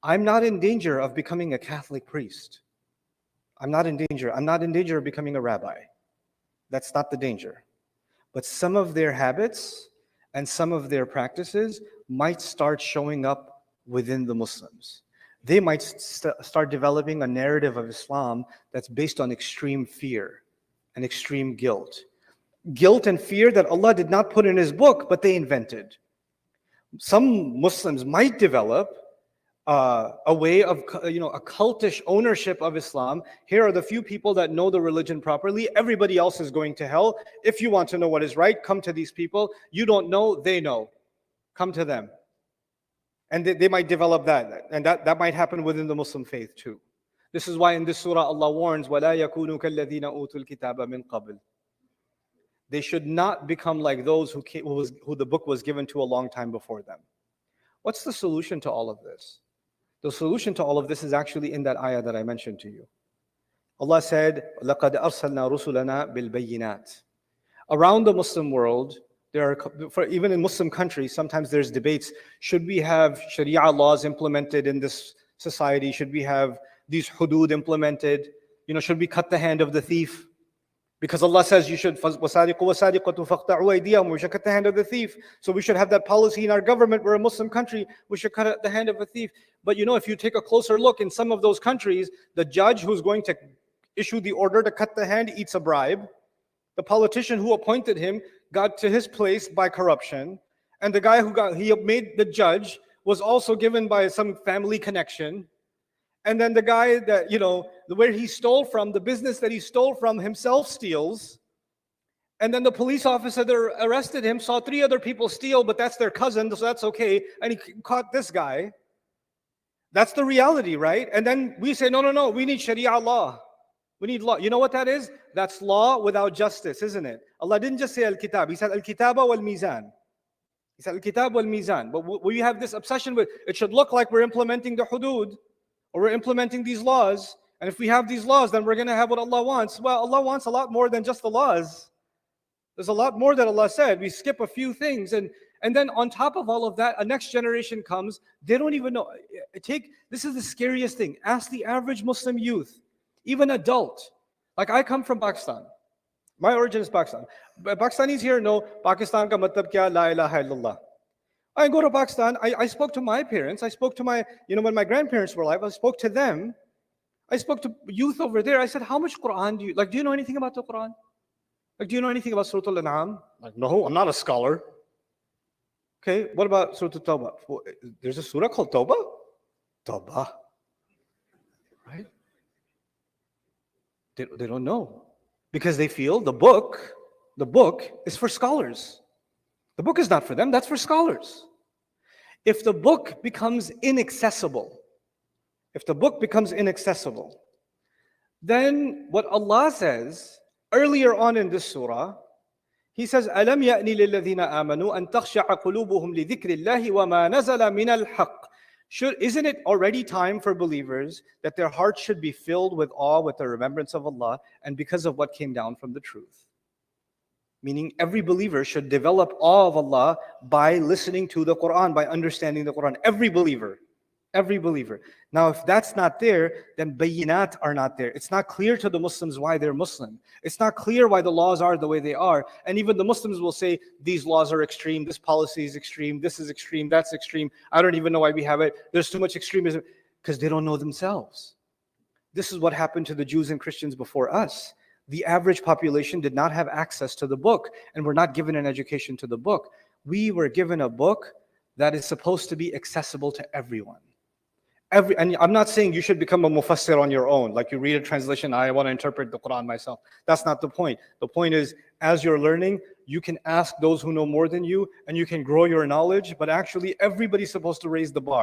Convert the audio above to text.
I'm not in danger of becoming a Catholic priest. I'm not in danger. I'm not in danger of becoming a rabbi. That's not the danger. But some of their habits and some of their practices might start showing up within the Muslims. They might start developing a narrative of Islam that's based on extreme fear and extreme guilt. Guilt and fear that Allah did not put in His book, but they invented. Some Muslims might develop a way of, a cultish ownership of Islam. Here are the few people that know the religion properly. Everybody else is going to hell. If you want to know what is right, come to these people. You don't know, they know. Come to them. And they might develop that. And that might happen within the Muslim faith too. This is why in this surah Allah warns, وَلَا يَكُونُوا كَالَّذِينَ أُوتُوا الْكِتَابَ مِنْ قَبْلِ. They should not become like those who the book was given to a long time before them. What's the solution to all of this? The solution to all of this is actually in that ayah that I mentioned to you. Allah said, لَقَدْ أَرْسَلْنَا رُسُلَنَا بِالْبَيِّنَاتِ. Around the Muslim world, even in Muslim countries, sometimes there's debates. Should we have Sharia laws implemented in this society? Should we have these hudud implemented? Should we cut the hand of the thief? Because Allah says you should, وَسَارِقُ وَسَارِقَةُ فَاقْطَعُوا أَيْدِيَهُمْ. We should cut the hand of the thief. So we should have that policy in our government. We're a Muslim country. We should cut the hand of a thief. But if you take a closer look in some of those countries, the judge who's going to issue the order to cut the hand eats a bribe. The politician who appointed him got to his place by corruption. And the guy he made the judge was also given by some family connection. And then the guy that, where he stole from, the business that he stole from himself steals. And then the police officer that arrested him saw 3 other people steal, but that's their cousin, so that's okay. And he caught this guy. That's the reality, right? And then we say, no, we need Sharia law. We need law. You know what that is? That's law without justice, isn't it? Allah didn't just say al-kitab. He said al-kitaba wal-mizan. He said al-kitab wal-mizan. But we have this obsession with, it should look like we're implementing the hudud, or we're implementing these laws. And if we have these laws, then we're going to have what Allah wants. Well, Allah wants a lot more than just the laws. There's a lot more that Allah said. We skip a few things. And then on top of all of that, a next generation comes. They don't even know. This is the scariest thing. Ask the average Muslim youth, even adult. Like I come from Pakistan. My origin is Pakistan. Pakistanis here know Pakistan ka matlab kya, la ilaha illallah. I go to Pakistan, I spoke to my parents, I spoke to my, when my grandparents were alive, I spoke to them. I spoke to youth over there. I said, how much Quran do you know anything about the Quran? Do you know anything about Surah Al-An'am? No, I'm not a scholar. Okay, what about Surah Al-Tawbah? There's a surah called Tawbah? Tawbah. Right? They don't know. Because they feel the book is for scholars. The book is not for them, that's for scholars. If the book becomes inaccessible, then what Allah says earlier on in this surah, He says, أَلَمْ يَأْنِ لِلَّذِينَ آمَنُوا أَن تَخْشَعَ قُلُوبُهُمْ لِذِكْرِ اللَّهِ وَمَا نَزَلَ مِنَ الْحَقِّ. Isn't it already time for believers that their hearts should be filled with awe, with the remembrance of Allah, and because of what came down from the truth? Meaning every believer should develop awe of Allah by listening to the Quran, by understanding the Quran. Every believer. Now, if that's not there, then bayinat are not there. It's not clear to the Muslims why they're Muslim. It's not clear why the laws are the way they are. And even the Muslims will say, these laws are extreme, this policy is extreme, this is extreme, that's extreme. I don't even know why we have it. There's too much extremism. Because they don't know themselves. This is what happened to the Jews and Christians before us. The average population did not have access to the book and were not given an education to the book. We were given a book that is supposed to be accessible to everyone. And I'm not saying you should become a mufassir on your own, like you read a translation, I want to interpret the Quran myself. That's not the point. The point is, as you're learning, you can ask those who know more than you, and you can grow your knowledge, but actually everybody's supposed to raise the bar.